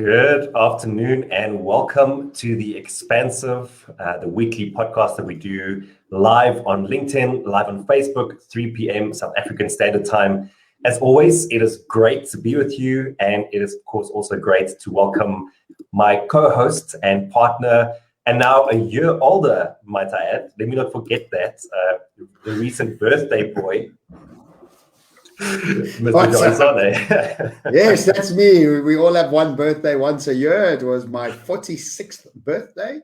Good afternoon and welcome to the Expansive, the weekly podcast that we do live on LinkedIn, live on Facebook, 3 p.m. South African Standard Time. As always, it is great to be with you, and it is, of course, also great to welcome my co-host and partner, and now a year older, might I add. Let me not forget that, the recent birthday boy, Mr. John Sanei. Yes, that's me. We all have one birthday once a year. It was my 46th birthday.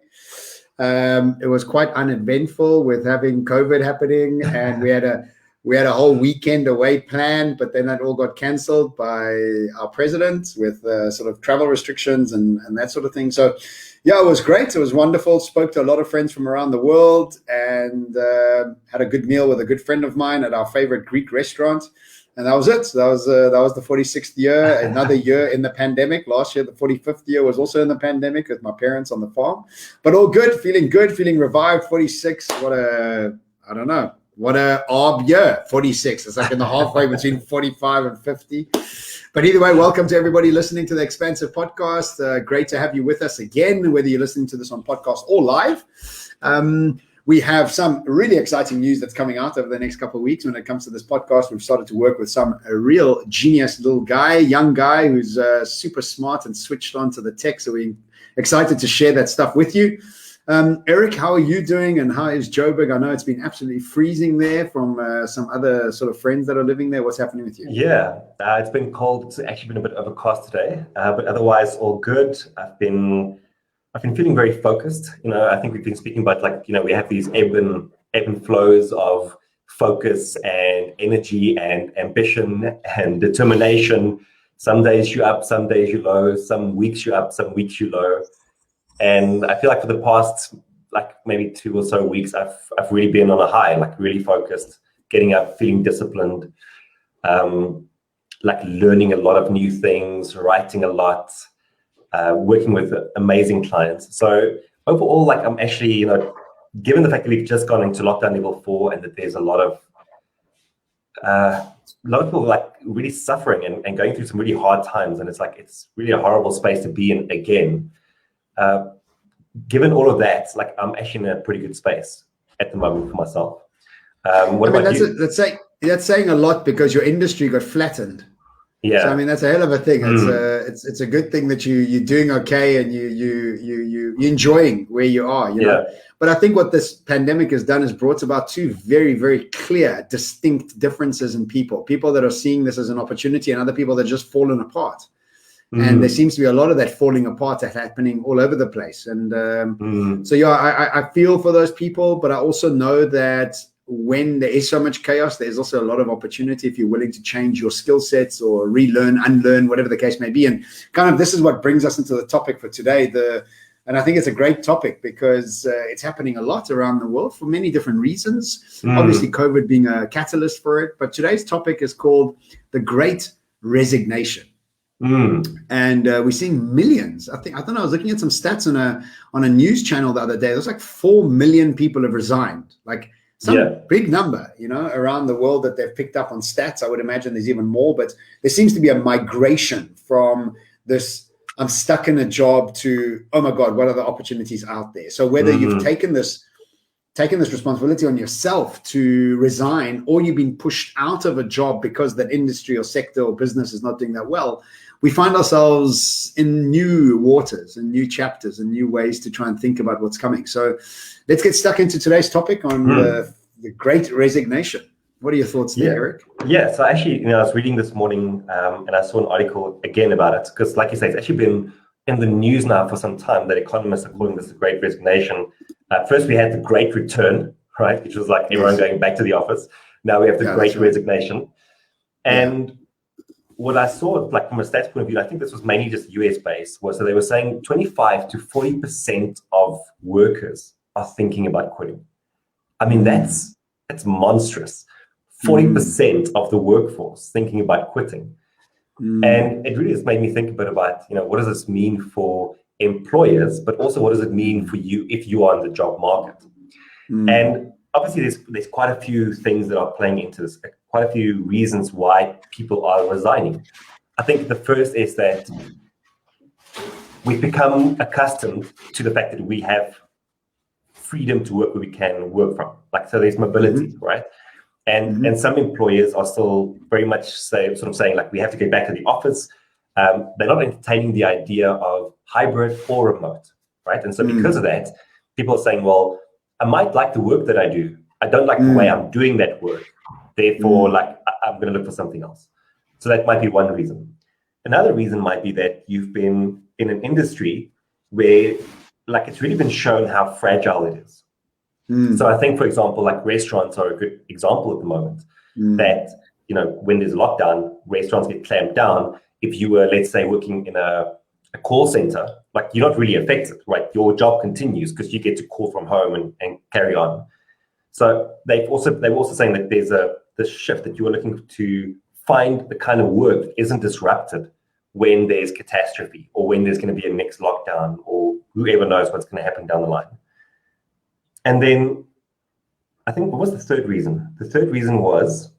It was quite uneventful with having COVID happening, and we had a whole weekend away planned, but then that all got cancelled by our president with sort of travel restrictions and that sort of thing. So, yeah, it was great. It was wonderful. Spoke to a lot of friends from around the world, and had a good meal with a good friend of mine at our favorite Greek restaurant. And that was it. So that was the 46th year, another year in the pandemic. Last year, the 45th year was also in the pandemic with my parents on the farm. But all good, feeling revived. 46, what a arb year, 46. It's like in the halfway between 45 and 50. But either way, welcome to everybody listening to the Expansive podcast. Great to have you with us again, whether you're listening to this on podcast or live. We have some really exciting news that's coming out over the next couple of weeks when it comes to this podcast. We've started to work with a real genius little guy, young guy who's super smart and switched on to the tech. So we're excited to share that stuff with you. Erik, how are you doing? And how is Joburg? I know it's been absolutely freezing there from some other sort of friends that are living there. What's happening with you? Yeah, it's been cold. It's actually been a bit overcast today, but otherwise all good. I've been feeling very focused. I think we've been speaking about we have these ebb and flows of focus and energy and ambition and determination. Some days you're up, some days you're low, some weeks you're up, some weeks you're low. And I feel like for the past maybe 2 or so weeks, I've really been on a high, really focused, getting up, feeling disciplined, learning a lot of new things, writing a lot, working with amazing clients. So overall, I'm actually, given the fact that we've just gone into lockdown level 4 and that there's a lot of people really suffering and going through some really hard times, and it's really a horrible space to be in again. Given all of that, I'm actually in a pretty good space at the moment for myself. What about you? That's saying a lot, because your industry got flattened. Yeah. So that's a hell of a thing. It's a good thing that you're doing okay and you're enjoying where you are. Yeah. But I think what this pandemic has done is brought about 2 very, very clear, distinct differences in people. People that are seeing this as an opportunity, and other people that are just fallen apart. And there seems to be a lot of that falling apart that's happening all over the place. And so, yeah, I feel for those people, but I also know that when there is so much chaos, there's also a lot of opportunity if you're willing to change your skill sets or relearn, unlearn, whatever the case may be. And kind of this is what brings us into the topic for today. And I think it's a great topic because it's happening a lot around the world for many different reasons. Obviously, COVID being a catalyst for it. But today's topic is called the Great Resignation. And we're seeing millions. I was looking at some stats on a news channel the other day. There's 4 million people have resigned. Big number, around the world that they've picked up on stats. I would imagine there's even more, but there seems to be a migration from this, I'm stuck in a job, to, oh my God, what are the opportunities out there? So whether you've taken this responsibility on yourself to resign, or you've been pushed out of a job because that industry or sector or business is not doing that well, we find ourselves in new waters and new chapters and new ways to try and think about what's coming. So let's get stuck into today's topic on the Great Resignation. What are your thoughts there, Erik? Yeah, so actually, I was reading this morning and I saw an article again about it, because like you say, it's actually been in the news now for some time that economists are calling this the Great Resignation. First, we had the Great Return, right, which was everyone going back to the office. Now we have the Great Resignation. And what I saw, from a stats point of view, I think this was mainly just US-based, so they were saying 25 to 40% of workers are thinking about quitting. That's monstrous. 40% of the workforce thinking about quitting. And it really has made me think a bit about, what does this mean for employers, but also what does it mean for you if you are in the job market? And obviously there's quite a few things that are playing into this, quite a few reasons why people are resigning. I think the first is that we've become accustomed to the fact that we have freedom to work where we can work from. Like, so there's mobility, right? And some employers are still very much sort of saying, like, we have to get back to the office. They're not entertaining the idea of hybrid or remote, right? And so because of that, people are saying, well, I might like the work that I do. I don't like the way I'm doing that work. Therefore, like, I'm going to look for something else. So that might be one reason. Another reason might be that you've been in an industry where, like, it's really been shown how fragile it is. So I think, for example, like restaurants are a good example at the moment that, you know, when there's a lockdown, restaurants get clamped down. If you were, let's say, working in a call center, like, you're not really affected, right? Your job continues because you get to call from home and carry on. So they were also saying that there's this shift that you are looking to find the kind of work that isn't disrupted when there's catastrophe or when there's going to be a next lockdown or whoever knows what's going to happen down the line. And then I think, what was the third reason? The third reason was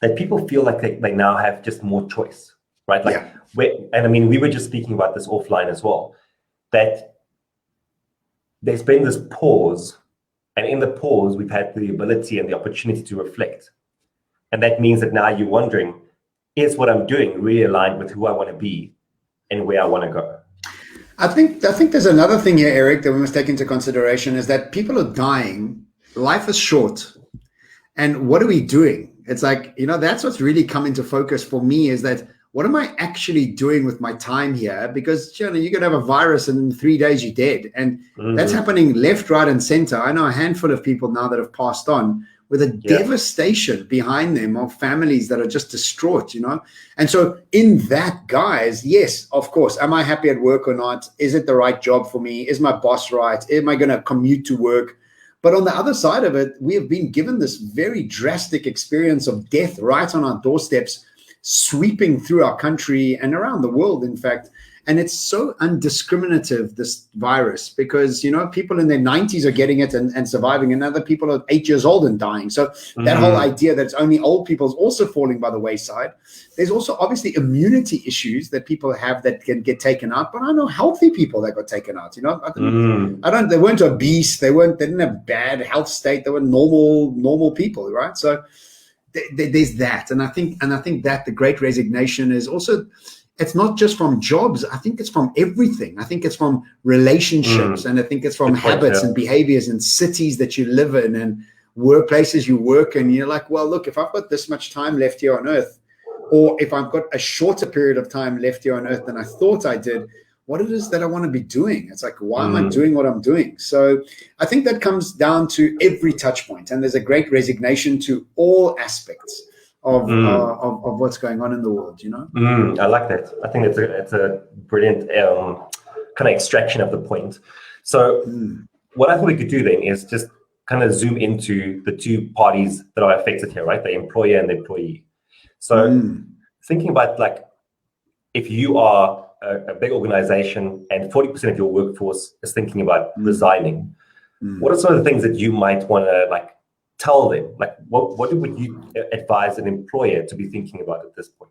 that people feel like they now have just more choice, right? Like, and I mean, we were just speaking about this offline as well, that there's been this pause, and in the pause, we've had the ability and the opportunity to reflect. And that means that now you're wondering, is what I'm doing really aligned with who I want to be and where I want to go? I think there's another thing here, Eric, that we must take into consideration is that people are dying. Life is short. And what are we doing? It's like, you know, that's what's really come into focus for me is that what am I actually doing with my time here? Because, you know, you could have a virus and in 3 days you're dead. And that's happening left, right, and center. I know a handful of people now that have passed on with a devastation behind them of families that are just distraught, you know? And so in that, guys, yes, of course, am I happy at work or not? Is it the right job for me? Is my boss right? Am I going to commute to work? But on the other side of it, we have been given this very drastic experience of death right on our doorsteps, sweeping through our country and around the world, in fact. And it's so undiscriminative, this virus, because, you know, people in their 90s are getting it and surviving, and other people are 8 years old and dying. So that whole idea that it's only old people is also falling by the wayside. There's also obviously immunity issues that people have that can get taken out. But I know healthy people that got taken out, you know. They weren't obese. They didn't have bad health state. They were normal people, right? So there's that. And I think that the Great Resignation is also, it's not just from jobs. I think it's from everything. I think it's from relationships, and I think it's from habits and behaviors and cities that you live in and workplaces you work in. You're like, well, look, if I've got this much time left here on earth, or if I've got a shorter period of time left here on earth than I thought I did, what it is that I want to be doing. It's like, why am I doing what I'm doing? So I think that comes down to every touch point, and there's a great resignation to all aspects of what's going on in the world, you know? I like that. I think it's a brilliant kind of extraction of the point. So what I thought we could do then is just kind of zoom into the two parties that are affected here, right? The employer and the employee. So thinking about, like, if you are a big organization and 40% of your workforce is thinking about resigning, what are some of the things that you might want to, like, tell them? Like, what would you advise an employer to be thinking about at this point?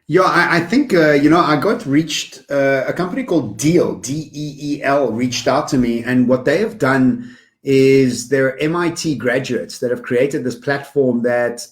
Yeah, I think, you know, I got reached, a company called Deal, DEEL, reached out to me. And what they have done is they're MIT graduates that have created this platform that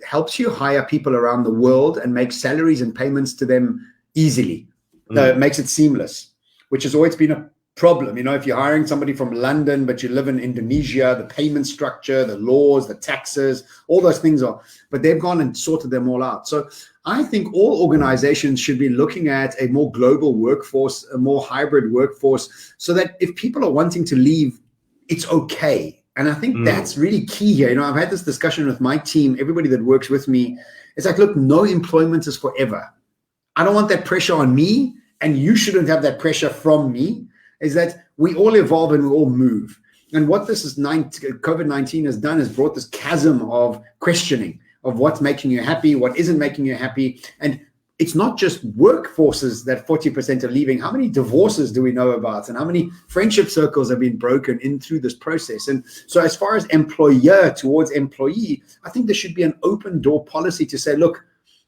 helps you hire people around the world and make salaries and payments to them easily. Makes it seamless, which has always been a problem. You know, if you're hiring somebody from London, but you live in Indonesia, the payment structure, the laws, the taxes, all those things are, but they've gone and sorted them all out. So I think all organizations should be looking at a more global workforce, a more hybrid workforce, so that if people are wanting to leave, it's okay. And I think that's really key here. You know, I've had this discussion with my team, everybody that works with me. It's like, look, no employment is forever. I don't want that pressure on me, and you shouldn't have that pressure from me. Is that we all evolve and we all move. And what this is COVID-19 has done is brought this chasm of questioning of what's making you happy, what isn't making you happy. And it's not just workforces that 40% are leaving. How many divorces do we know about? And how many friendship circles have been broken in through this process? And so as far as employer towards employee, I think there should be an open door policy to say, look,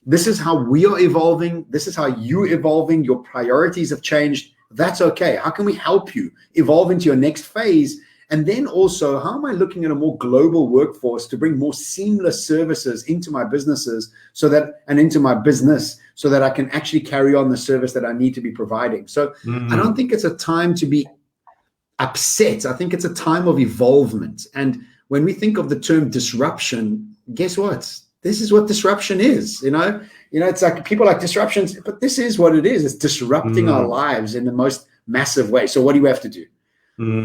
this is how we are evolving. This is how you're evolving. Your priorities have changed. That's okay. How can we help you evolve into your next phase? And then also, how am I looking at a more global workforce to bring more seamless services into my businesses and into my business so that I can actually carry on the service that I need to be providing? So I don't think it's a time to be upset. I think it's a time of evolvement. And when we think of the term disruption, guess what? This is what disruption is. It's like people like disruptions, but this is what it is. It's disrupting our lives in the most massive way. So what do you have to do?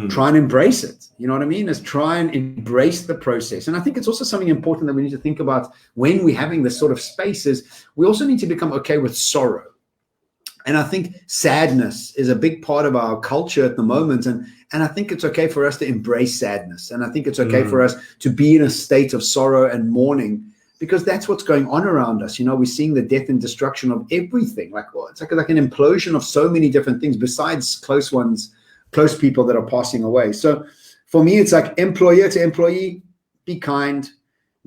Try and embrace it. You know what I mean? Is try and embrace the process. And I think it's also something important that we need to think about when we're having this sort of spaces. We also need to become okay with sorrow. And I think sadness is a big part of our culture at the moment. And I think it's okay for us to embrace sadness. And I think it's okay for us to be in a state of sorrow and mourning, because that's what's going on around us. We're seeing the death and destruction of everything. It's like an implosion of so many different things besides close people that are passing away. So for me, it's like employer to employee, be kind,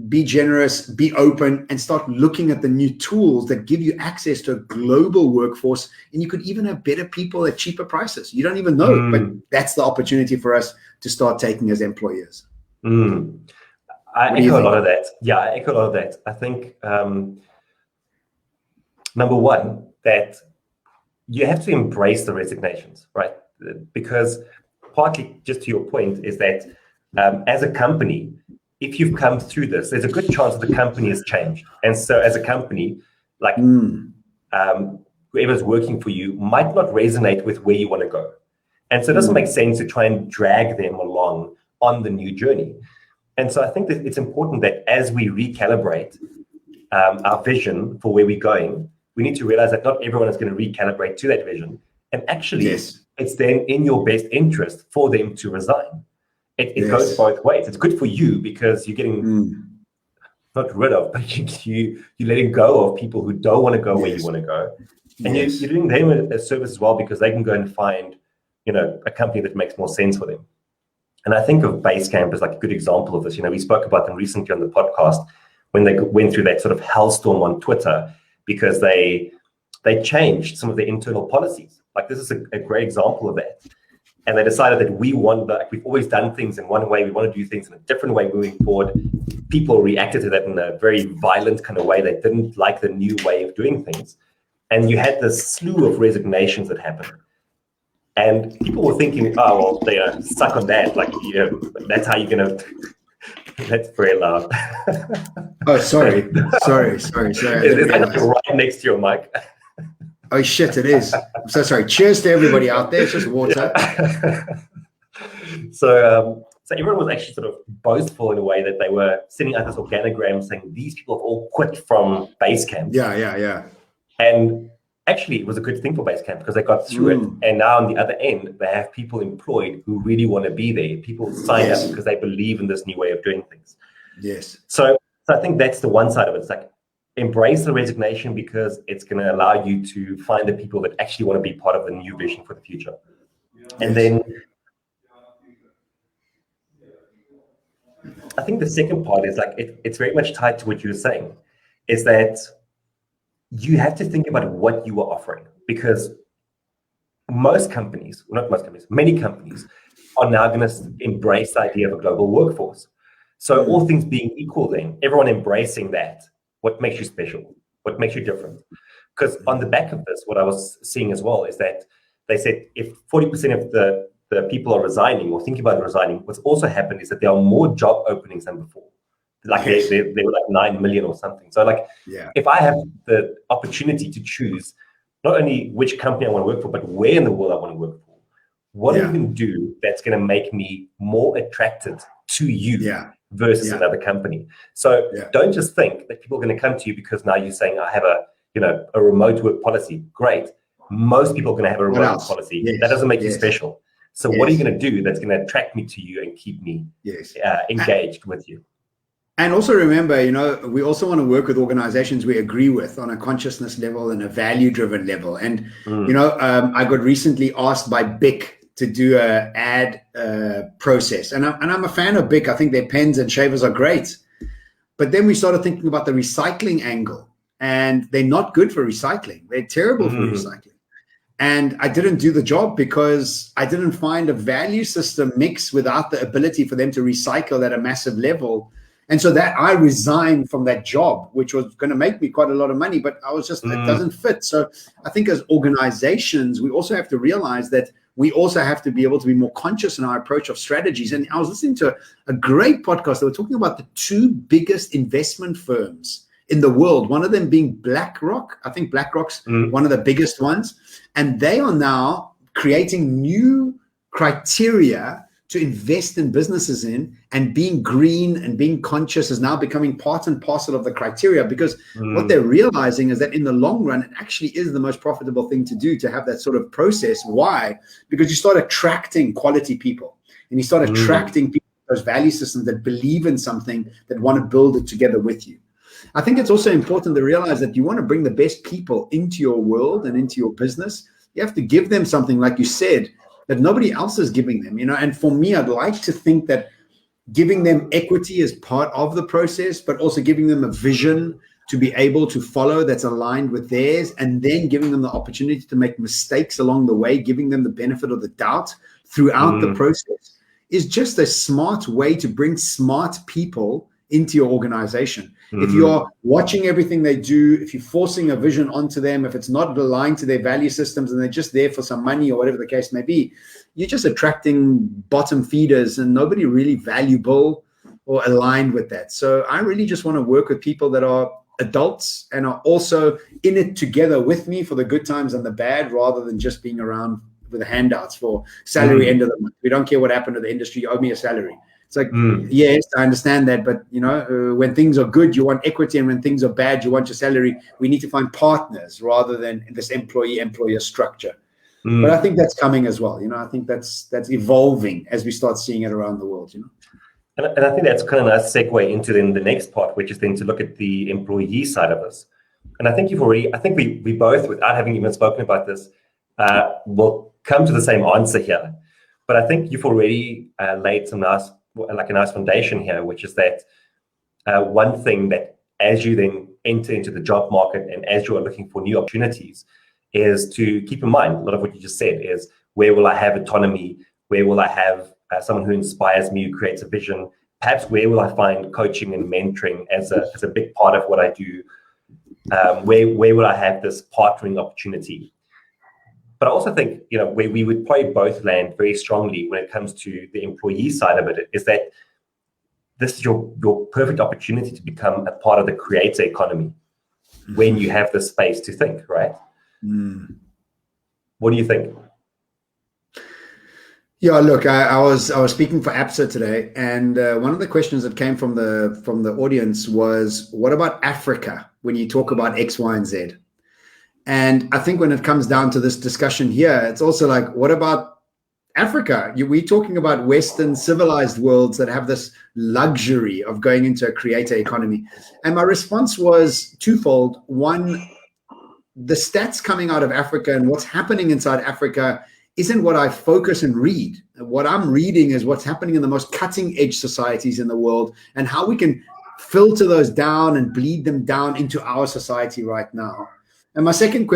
be generous, be open, and start looking at the new tools that give you access to a global workforce. And you could even have better people at cheaper prices. You don't even know, but that's the opportunity for us to start taking as employers. I echo a lot of that. Yeah, I echo a lot of that. I think, number one, that you have to embrace the resignations, right? Because partly, just to your point, is that as a company, if you've come through this, there's a good chance that the company has changed. And so as a company, like whoever's working for you might not resonate with where you want to go. And so it doesn't make sense to try and drag them along on the new journey. And so I think that it's important that as we recalibrate our vision for where we're going, we need to realize that not everyone is going to recalibrate to that vision. And actually, it's then in your best interest for them to resign. It goes both ways. It's good for you because you're getting not rid of, but you're letting go of people who don't want to go where you want to go. And you're doing them a service as well, because they can go and find, a company that makes more sense for them. And I think of Basecamp as like a good example of this. We spoke about them recently on the podcast when they went through that sort of hellstorm on Twitter because they changed some of their internal policies. Like this is a great example of that. And they decided that we've always done things in one way. We want to do things in a different way moving forward. People reacted to that in a very violent kind of way. They didn't like the new way of doing things. And you had this slew of resignations that happened. And people were thinking, oh, well, they're stuck on that. Like, that's how you're going to... That's very loud. Oh, sorry. Sorry. It's right next to your mic. Oh, shit, it is. I'm so sorry. Cheers to everybody out there. It's just water. So everyone was actually sort of boastful in a way that they were sending out this organogram saying these people have all quit from Basecamp. Yeah. And actually, it was a good thing for Basecamp because they got through it. And now on the other end, they have people employed who really want to be there. People sign up because they believe in this new way of doing things. Yes. So I think that's the one side of it. It's like, embrace the resignation because it's going to allow you to find the people that actually want to be part of the new vision for the future. And then I think the second part is like, it's very much tied to what you were saying, is that you have to think about what you are offering, because many companies are now going to embrace the idea of a global workforce. So all things being equal, then everyone embracing that, what makes you special? What makes you different? Because on the back of this, what I was seeing as well is that they said if 40% of the people are resigning or thinking about resigning, what's also happened is that there are more job openings than before. Like they were like 9 million or something. So like if I have the opportunity to choose not only which company I want to work for, but where in the world I want to work for, what are you going to do that's going to make me more attracted to you versus another company? So don't just think that people are going to come to you because now you're saying I have a remote work policy. Great. Most people are going to have a remote work policy. That doesn't make you special. So what are you going to do that's going to attract me to you and keep me engaged with you? And also remember, we also want to work with organizations we agree with on a consciousness level and a value-driven level. And, I got recently asked by BIC to do a ad process. And I'm a fan of BIC. I think their pens and shavers are great. But then we started thinking about the recycling angle. and they're not good for recycling. They're terrible for recycling. And I didn't do the job because I didn't find a value system mix without the ability for them to recycle at a massive level. And so that I resigned from that job, which was going to make me quite a lot of money, but I was just, it doesn't fit. So I think as organizations, we also have to realize that we also have to be able to be more conscious in our approach of strategies. And I was listening to a great podcast. They were talking about the two biggest investment firms in the world, one of them being BlackRock. I think BlackRock's one of the biggest ones. And they are now creating new criteria to invest in businesses in, and being green and being conscious is now becoming part and parcel of the criteria, because what they're realizing is that in the long run, it actually is the most profitable thing to do, to have that sort of process. Why? Because you start attracting quality people, and you start attracting people, those value systems that believe in something, that want to build it together with you. I think it's also important to realize that you want to bring the best people into your world and into your business. You have to give them something, like you said, that nobody else is giving them, and for me, I'd like to think that giving them equity is part of the process, but also giving them a vision to be able to follow that's aligned with theirs, and then giving them the opportunity to make mistakes along the way, giving them the benefit of the doubt throughout the process, is just a smart way to bring smart people into your organization. If you're watching everything they do, if you're forcing a vision onto them, if it's not aligned to their value systems and they're just there for some money or whatever the case may be, you're just attracting bottom feeders and nobody really valuable or aligned with that. So I really just want to work with people that are adults and are also in it together with me for the good times and the bad, rather than just being around with the handouts for salary end of the month. We don't care what happened to the industry. You owe me a salary. It's like, yes, I understand that, but when things are good, you want equity, and when things are bad, you want your salary. We need to find partners rather than this employee-employer structure. But I think that's coming as well. I think that's evolving as we start seeing it around the world. And I think that's kind of a nice segue into then the next part, which is then to look at the employee side of this. And I think we both, without having even spoken about this, will come to the same answer here. But I think you've already laid a nice foundation here, which is that one thing that as you then enter into the job market and as you are looking for new opportunities, is to keep in mind a lot of what you just said is, where will I have autonomy? Where will I have someone who inspires me, who creates a vision? Perhaps where will I find coaching and mentoring as a big part of what I do? Where will I have this partnering opportunity? But I also think, where we would probably both land very strongly when it comes to the employee side of it, is that this is your perfect opportunity to become a part of the creator economy when you have the space to think, right? What do you think? Yeah, look, I was speaking for APSA today, and one of the questions that came from the audience was, what about Africa when you talk about X, Y, and Z? And I think when it comes down to this discussion here, it's also like, what about Africa? We're talking about Western civilized worlds that have this luxury of going into a creator economy. And my response was twofold. One, the stats coming out of Africa and what's happening inside Africa isn't what I focus and read. What I'm reading is what's happening in the most cutting edge societies in the world, and how we can filter those down and bleed them down into our society right now. And my second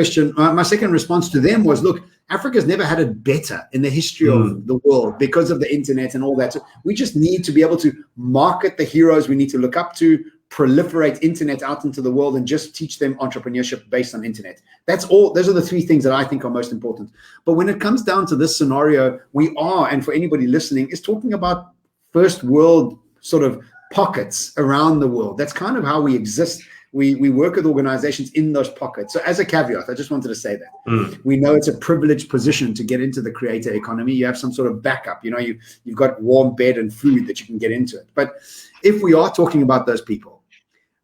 response to them was, look, Africa's never had it better in the history of the world because of the internet and all that. So we just need to be able to market the heroes we need to look up to, proliferate internet out into the world, and just teach them entrepreneurship based on internet. That's all. Those are the three things that I think are most important. But when it comes down to this scenario, we are, and for anybody listening, is talking about first world sort of pockets around the world. That's kind of how we exist. We work with organizations in those pockets. So as a caveat, I just wanted to say that. We know it's a privileged position to get into the creator economy. You have some sort of backup. You've got warm bed and food that you can get into it. But if we are talking about those people,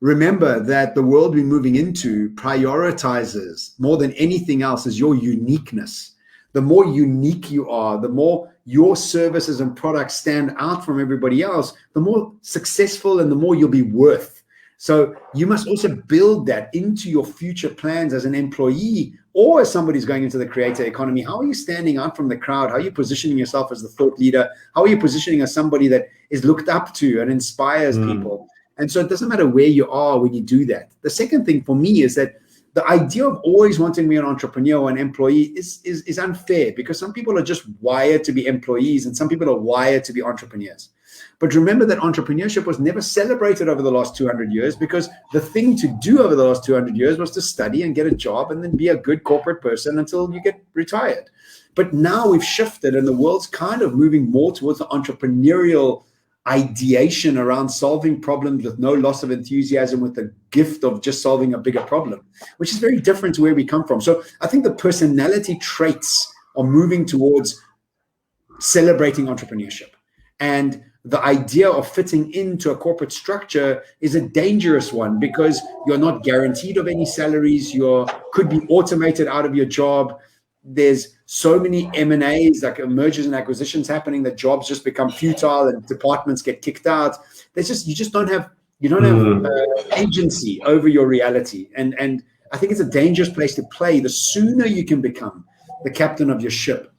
remember that the world we're moving into prioritizes more than anything else is your uniqueness. The more unique you are, the more your services and products stand out from everybody else, the more successful and the more you'll be worth. So you must also build that into your future plans as an employee or as somebody who's going into the creator economy. How are you standing out from the crowd? How are you positioning yourself as the thought leader? How are you positioning as somebody that is looked up to and inspires people? And so it doesn't matter where you are when you do that. The second thing for me is that the idea of always wanting to be an entrepreneur or an employee is unfair, because some people are just wired to be employees and some people are wired to be entrepreneurs. But remember that entrepreneurship was never celebrated over the last 200 years, because the thing to do over the last 200 years was to study and get a job and then be a good corporate person until you get retired. But now we've shifted and the world's kind of moving more towards the entrepreneurial ideation around solving problems with no loss of enthusiasm, with the gift of just solving a bigger problem, which is very different to where we come from. So I think the personality traits are moving towards celebrating entrepreneurship. And the idea of fitting into a corporate structure is a dangerous one, because you're not guaranteed of any salaries. You could be automated out of your job. There's so many M&As, like mergers and acquisitions happening, that jobs just become futile and departments get kicked out. You don't have agency over your reality. And I think it's a dangerous place to play. The sooner you can become the captain of your ship,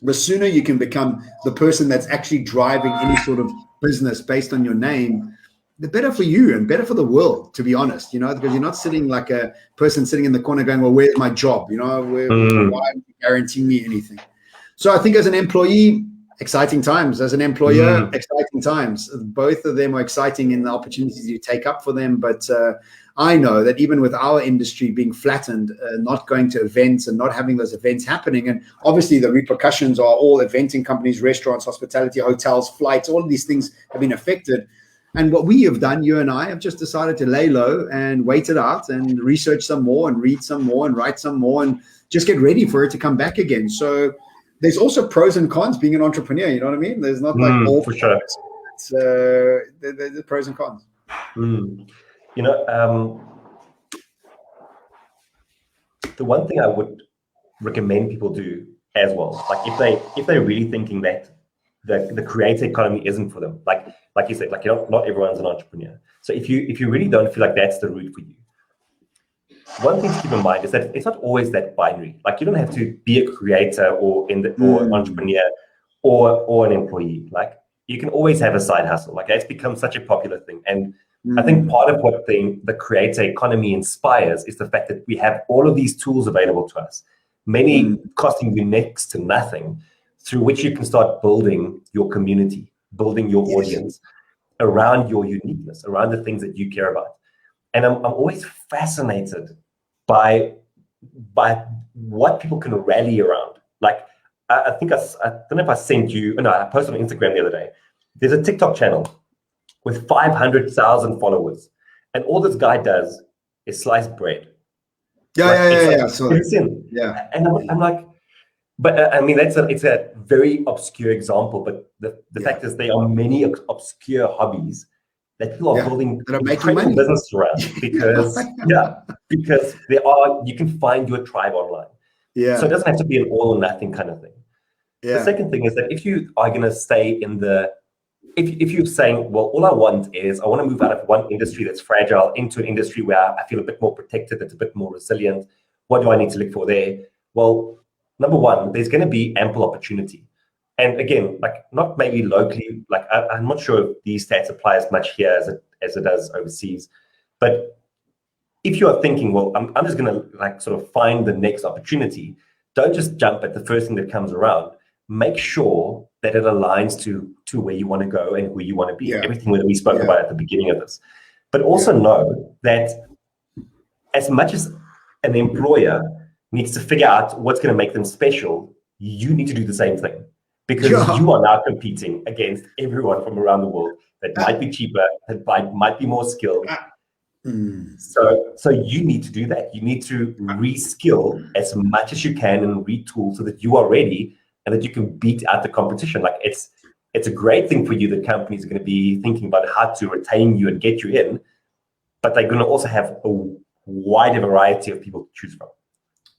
the sooner you can become the person that's actually driving any sort of business based on your name, the better for you and better for the world, to be honest, because you're not sitting like a person sitting in the corner going, well, where's my job? Why are you guaranteeing me anything? So I think as an employee, exciting times. As an employer, exciting times. Both of them are exciting in the opportunities you take up for them. But I know that even with our industry being flattened, not going to events and not having those events happening, and obviously the repercussions are all eventing companies, restaurants, hospitality, hotels, flights, all of these things have been affected. And what we have done, you and I, have just decided to lay low and wait it out and research some more and read some more and write some more and just get ready for it to come back again. So there's also pros and cons being an entrepreneur. You know what I mean? There's not like all for sure. There's the pros and cons. The one thing I would recommend people do as well, like if they're really thinking that the creator economy isn't for them, like you said, not everyone's an entrepreneur. So if you really don't feel like that's the route for you, one thing to keep in mind is that it's not always that binary. Like, you don't have to be a creator or an entrepreneur or an employee. Like, you can always have a side hustle. Like, it's become such a popular thing. And I think part of what the creator economy inspires is the fact that we have all of these tools available to us, many costing you next to nothing, through which you can start building your community, building your audience around your uniqueness, around the things that you care about. And I'm always fascinated by what people can rally around. Like, I think I don't know if I sent you, no, I posted on Instagram the other day. There's a TikTok channel with 500,000 followers. And all this guy does is slice bread. Yeah. And I'm like, but I mean, it's a very obscure example, but the fact is there are many obscure hobbies that people are building incredible business around, because because you can find your tribe online. So it doesn't have to be an all or nothing kind of thing. The second thing is that if you are going to stay in if you're saying, well, all I want is I want to move out of one industry that's fragile into an industry where I feel a bit more protected, that's a bit more resilient, what do I need to look for there? Well, number one, there's going to be ample opportunity. And again, like, not maybe locally, like I'm not sure if these stats apply as much here as it does overseas. But if you are thinking, well, I'm just going to like sort of find the next opportunity, don't just jump at the first thing that comes around. Make sure that it aligns to where you want to go and who you want to be. Everything that we spoke about at the beginning of this. But also know that as much as an employer needs to figure out what's going to make them special, you need to do the same thing. Because you are now competing against everyone from around the world that might be cheaper, that might be more skilled. So you need to do that. You need to reskill as much as you can and retool so that you are ready and that you can beat out the competition. Like, it's a great thing for you that companies are going to be thinking about how to retain you and get you in, but they're going to also have a wider variety of people to choose from.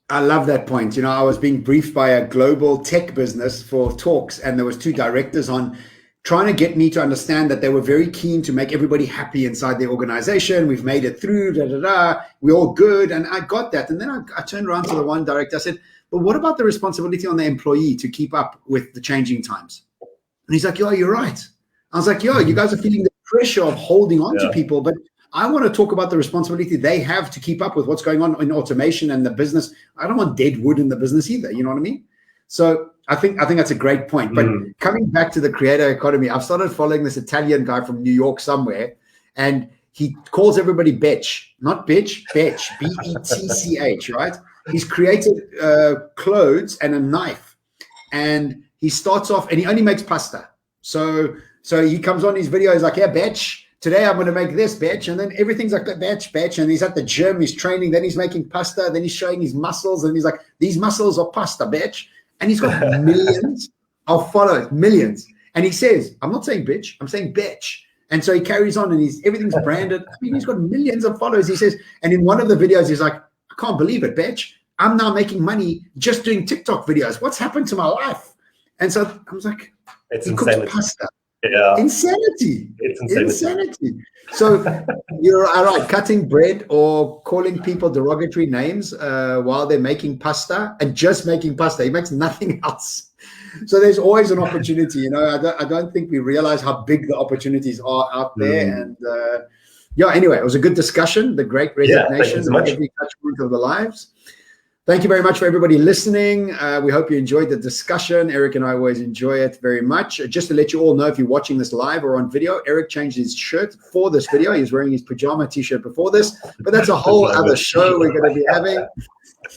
I love that point. I was being briefed by a global tech business for talks, and there was two directors on trying to get me to understand that they were very keen to make everybody happy inside their organization. We've made it through, we're all good. And I got that. And then I turned around to the one director. I said, but what about the responsibility on the employee to keep up with the changing times? And he's like, yeah, you're right. I was like, yeah, you guys are feeling the pressure of holding on to Yeah. people, but I want to talk about the responsibility they have to keep up with what's going on in automation and the business. I don't want dead wood in the business either. You know what I mean? So I think that's a great point. But coming back to the creator economy, I've started following this Italian guy from New York somewhere, and he calls everybody bitch, not bitch, betch, B-E-T-C-H, right? He's created clothes and a knife, and he starts off, and he only makes pasta. So he comes on his video, he's like, yeah, bitch, today I'm going to make this, bitch. And then everything's like, bitch. And he's at the gym, he's training, then he's making pasta, then he's showing his muscles, and he's like, these muscles are pasta, bitch. And he's got millions of followers, millions. And he says, I'm not saying bitch, I'm saying bitch. And so he carries on, and everything's branded. I mean, he's got millions of followers. He says, and in one of the videos, he's like, I can't believe it, bitch. I'm now making money just doing TikTok videos. What's happened to my life? And so I was like, it's he insanity. cooks pasta. Yeah. Insanity. It's insanity. So you're all right, cutting bread or calling people derogatory names while they're making pasta, and just making pasta. He makes nothing else. So there's always an opportunity. You know, I don't think we realize how big the opportunities are out there. And anyway, it was a good discussion. The Great Resignation, every touch point of the lives. Thank you very much for everybody listening. We hope you enjoyed the discussion. Erik and I always enjoy it very much. Just to let you all know, if you're watching this live or on video, Erik changed his shirt for this video. He was wearing his pajama t-shirt before this, but that's a whole other show we're going to be having.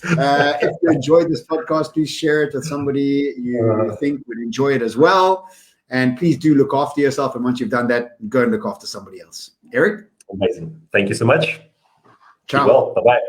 If you enjoyed this podcast, please share it with somebody you think would enjoy it as well. And please do look after yourself. And once you've done that, go and look after somebody else. Erik? Amazing. Thank you so much. Ciao. Keep well. Bye-bye.